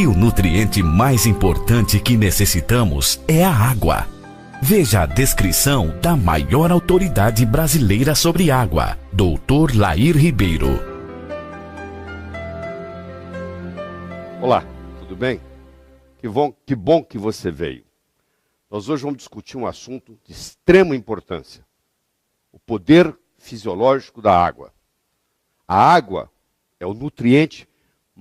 E o nutriente mais importante que necessitamos é a água. Veja a descrição da maior autoridade brasileira sobre água, Dr. Lair Ribeiro. Olá, tudo bem? Que bom que você veio. Nós hoje vamos discutir um assunto de extrema importância: o poder fisiológico da água. A água é o nutriente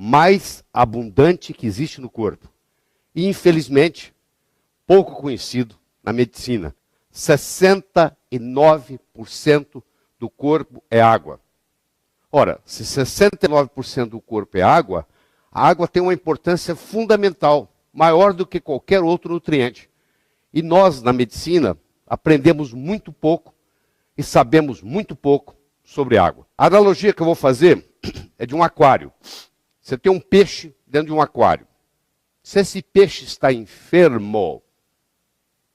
mais abundante que existe no corpo. E, infelizmente, pouco conhecido na medicina. 69% do corpo é água. Ora, se 69% do corpo é água, a água tem uma importância fundamental, maior do que qualquer outro nutriente. E nós, na medicina, aprendemos muito pouco e sabemos muito pouco sobre água. A analogia que eu vou fazer é de um aquário. Você tem um peixe dentro de um aquário. Se esse peixe está enfermo,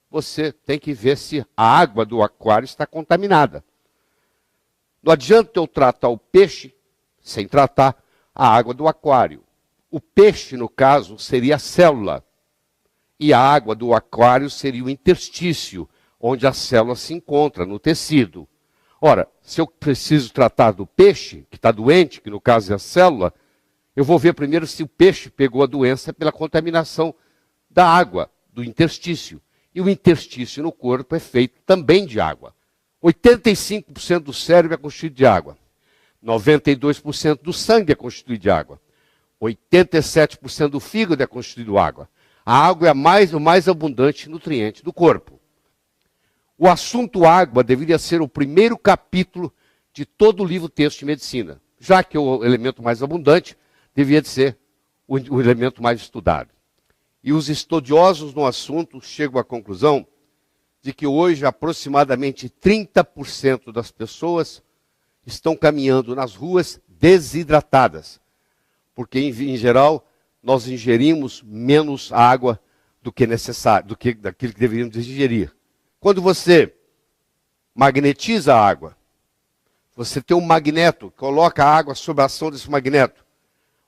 você tem que ver se a água do aquário está contaminada. Não adianta eu tratar o peixe sem tratar a água do aquário. O peixe, no caso, seria a célula. E a água do aquário seria o interstício, onde a célula se encontra, no tecido. Ora, se eu preciso tratar do peixe, que está doente, que no caso é a célula, eu vou ver primeiro se o peixe pegou a doença pela contaminação da água, do interstício. E o interstício no corpo é feito também de água. 85% do cérebro é constituído de água. 92% do sangue é constituído de água. 87% do fígado é constituído de água. A água é o mais abundante nutriente do corpo. O assunto água deveria ser o primeiro capítulo de todo o livro texto de medicina, já que o elemento mais abundante deveria ser o elemento mais estudado. E os estudiosos no assunto chegam à conclusão de que hoje aproximadamente 30% das pessoas estão caminhando nas ruas desidratadas, porque em geral nós ingerimos menos água do que necessário, daquilo que deveríamos ingerir. Quando você magnetiza a água, você tem um magneto, coloca a água sob a ação desse magneto.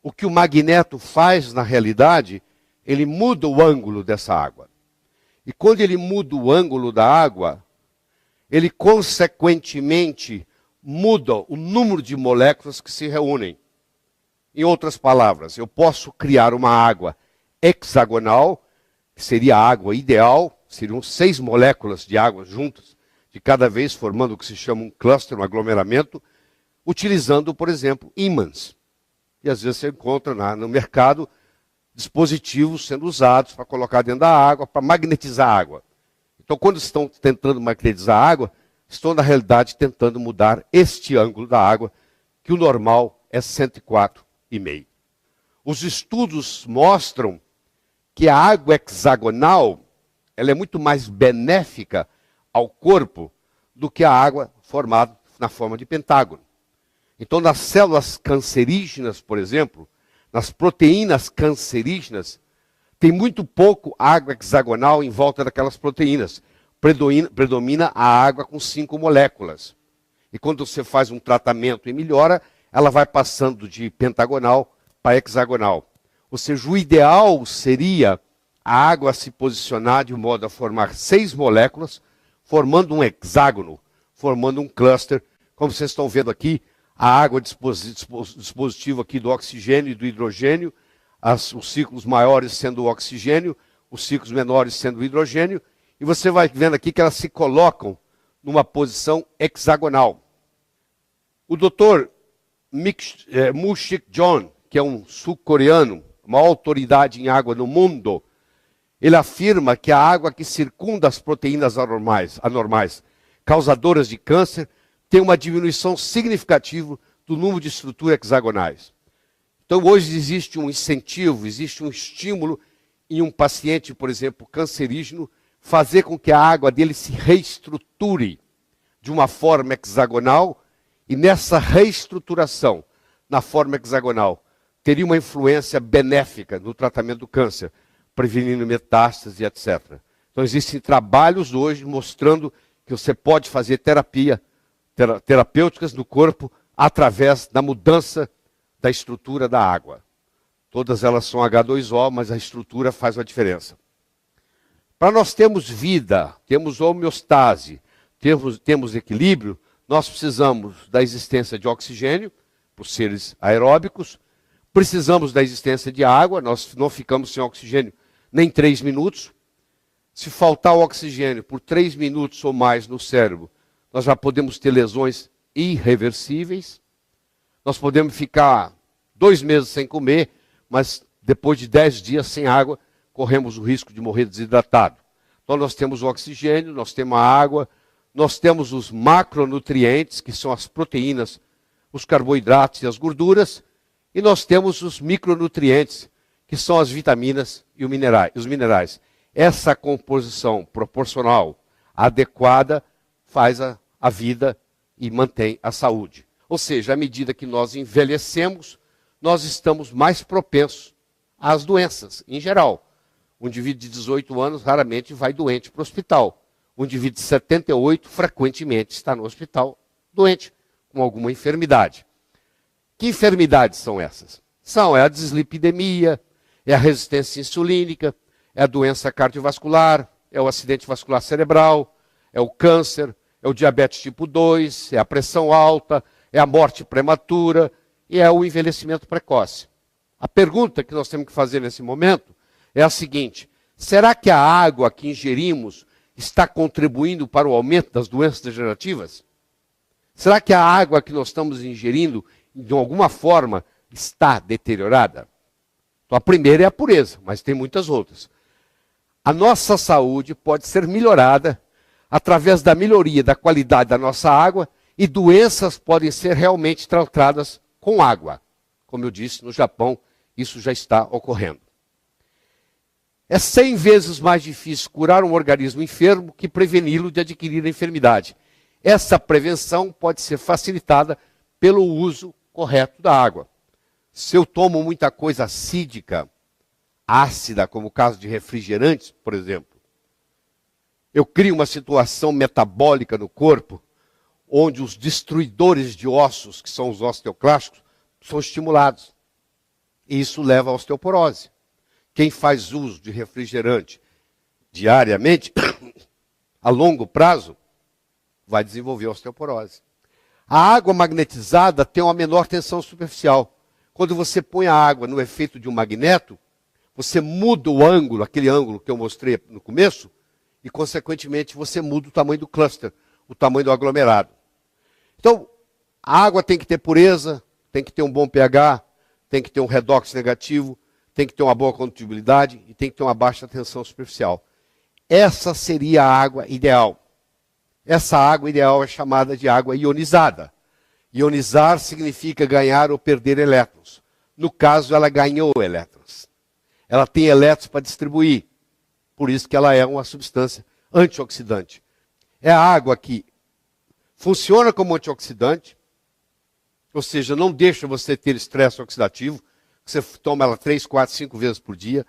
O que o magneto faz na realidade, ele muda o ângulo dessa água. E quando ele muda o ângulo da água, ele consequentemente muda o número de moléculas que se reúnem. Em outras palavras, eu posso criar uma água hexagonal, que seria a água ideal, seriam 6 moléculas de água juntas, de cada vez formando o que se chama um cluster, um aglomeramento, utilizando, por exemplo, ímãs. E às vezes você encontra no mercado dispositivos sendo usados para colocar dentro da água, para magnetizar a água. Então, quando estão tentando magnetizar a água, estão, na realidade, tentando mudar este ângulo da água, que o normal é 104,5. Os estudos mostram que a água hexagonal ela é muito mais benéfica ao corpo do que a água formada na forma de pentágono. Então, nas células cancerígenas, por exemplo, nas proteínas cancerígenas, tem muito pouco água hexagonal em volta daquelas proteínas. Predomina a água com 5 moléculas. E quando você faz um tratamento e melhora, ela vai passando de pentagonal para hexagonal. Ou seja, o ideal seria a água se posicionar de modo a formar 6 moléculas, formando um hexágono, formando um cluster. Como vocês estão vendo aqui, a água dispositivo aqui do oxigênio e do hidrogênio, os ciclos maiores sendo o oxigênio, os ciclos menores sendo o hidrogênio, e você vai vendo aqui que elas se colocam numa posição hexagonal. O Dr. Moo-Sik John, que é um sul-coreano, uma autoridade em água no mundo, ele afirma que a água que circunda as proteínas anormais causadoras de câncer tem uma diminuição significativa do número de estruturas hexagonais. Então, hoje existe um incentivo, existe um estímulo em um paciente, por exemplo, cancerígeno, fazer com que a água dele se reestruture de uma forma hexagonal, e nessa reestruturação, na forma hexagonal, teria uma influência benéfica no tratamento do câncer, prevenindo metástase, etc. Então, existem trabalhos hoje mostrando que você pode fazer terapêuticas no corpo através da mudança da estrutura da água. Todas elas são H2O, mas a estrutura faz a diferença. Para nós termos vida, temos homeostase, temos equilíbrio, nós precisamos da existência de oxigênio, por seres aeróbicos, precisamos da existência de água, nós não ficamos sem oxigênio nem 3 minutos. Se faltar o oxigênio por 3 minutos ou mais no cérebro, nós já podemos ter lesões irreversíveis. Nós podemos ficar 2 meses sem comer, mas depois de 10 dias sem água, corremos o risco de morrer desidratado. Então nós temos o oxigênio, nós temos a água, nós temos os macronutrientes, que são as proteínas, os carboidratos e as gorduras, e nós temos os micronutrientes, que são as vitaminas e os minerais. Essa composição proporcional adequada faz a vida e mantém a saúde. Ou seja, à medida que nós envelhecemos, nós estamos mais propensos às doenças, em geral. Um indivíduo de 18 anos raramente vai doente para o hospital. Um indivíduo de 78 frequentemente está no hospital doente, com alguma enfermidade. Que enfermidades são essas? É a dislipidemia, é a resistência insulínica, é a doença cardiovascular, é o acidente vascular cerebral, é o câncer, é o diabetes tipo 2, é a pressão alta, é a morte prematura e é o envelhecimento precoce. A pergunta que nós temos que fazer nesse momento é a seguinte: será que a água que ingerimos está contribuindo para o aumento das doenças degenerativas? Será que a água que nós estamos ingerindo, de alguma forma, está deteriorada? Então, a primeira é a pureza, mas tem muitas outras. A nossa saúde pode ser melhorada através da melhoria da qualidade da nossa água e doenças podem ser realmente tratadas com água. Como eu disse, no Japão, isso já está ocorrendo. É 100 vezes mais difícil curar um organismo enfermo que preveni-lo de adquirir a enfermidade. Essa prevenção pode ser facilitada pelo uso correto da água. Se eu tomo muita coisa acídica, ácida, como o caso de refrigerantes, por exemplo, eu crio uma situação metabólica no corpo, onde os destruidores de ossos, que são os osteoclastos, são estimulados. E isso leva à osteoporose. Quem faz uso de refrigerante diariamente, a longo prazo, vai desenvolver osteoporose. A água magnetizada tem uma menor tensão superficial. Quando você põe a água no efeito de um magneto, você muda o ângulo, aquele ângulo que eu mostrei no começo, e, consequentemente, você muda o tamanho do cluster, o tamanho do aglomerado. Então, a água tem que ter pureza, tem que ter um bom pH, tem que ter um redox negativo, tem que ter uma boa condutibilidade e tem que ter uma baixa tensão superficial. Essa seria a água ideal. Essa água ideal é chamada de água ionizada. Ionizar significa ganhar ou perder elétrons. No caso, ela ganhou elétrons. Ela tem elétrons para distribuir. Por isso que ela é uma substância antioxidante. É a água que funciona como antioxidante, ou seja, não deixa você ter estresse oxidativo. Você toma ela 3, 4, 5 vezes por dia.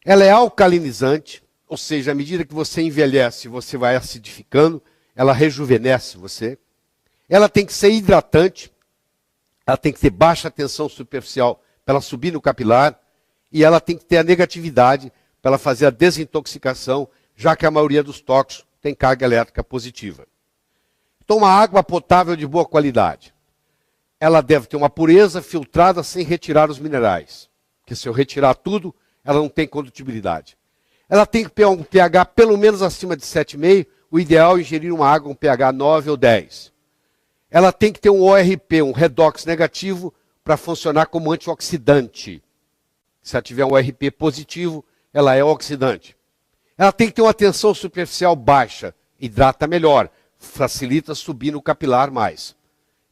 Ela é alcalinizante, ou seja, à medida que você envelhece, você vai acidificando, ela rejuvenesce você. Ela tem que ser hidratante, ela tem que ter baixa tensão superficial para ela subir no capilar, e ela tem que ter a negatividade para ela fazer a desintoxicação, já que a maioria dos tóxicos tem carga elétrica positiva. Então, uma água potável de boa qualidade. Ela deve ter uma pureza filtrada sem retirar os minerais. Porque se eu retirar tudo, ela não tem condutibilidade. Ela tem que ter um pH pelo menos acima de 7,5. O ideal é ingerir uma água com pH 9 ou 10. Ela tem que ter um ORP, um redox negativo, para funcionar como antioxidante. Se ela tiver um ORP positivo, ela é oxidante. Ela tem que ter uma tensão superficial baixa, hidrata melhor, facilita subir no capilar mais.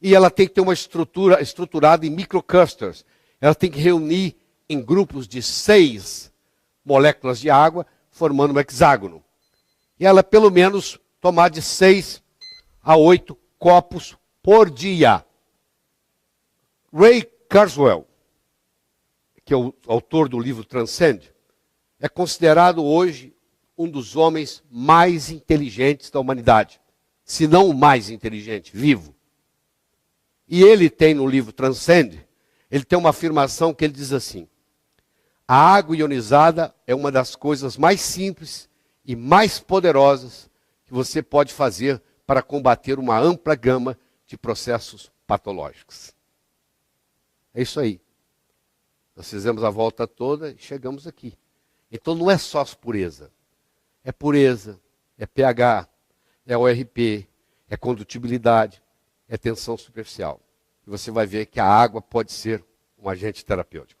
E ela tem que ter uma estrutura estruturada em microclusters. Ela tem que reunir em grupos de 6 moléculas de água, formando um hexágono. E ela, pelo menos, tomar de 6 a 8 copos por dia. Ray Kurzweil, que é o autor do livro Transcend, é considerado hoje um dos homens mais inteligentes da humanidade. Se não o mais inteligente, vivo. E ele tem no livro Transcend, Ele tem uma afirmação que ele diz assim: a água ionizada é uma das coisas mais simples e mais poderosas que você pode fazer para combater uma ampla gama de processos patológicos. É isso aí. Nós fizemos a volta toda e chegamos aqui. Então não é só pureza. É pureza, é pH, é ORP, é condutibilidade, é tensão superficial. E você vai ver que a água pode ser um agente terapêutico.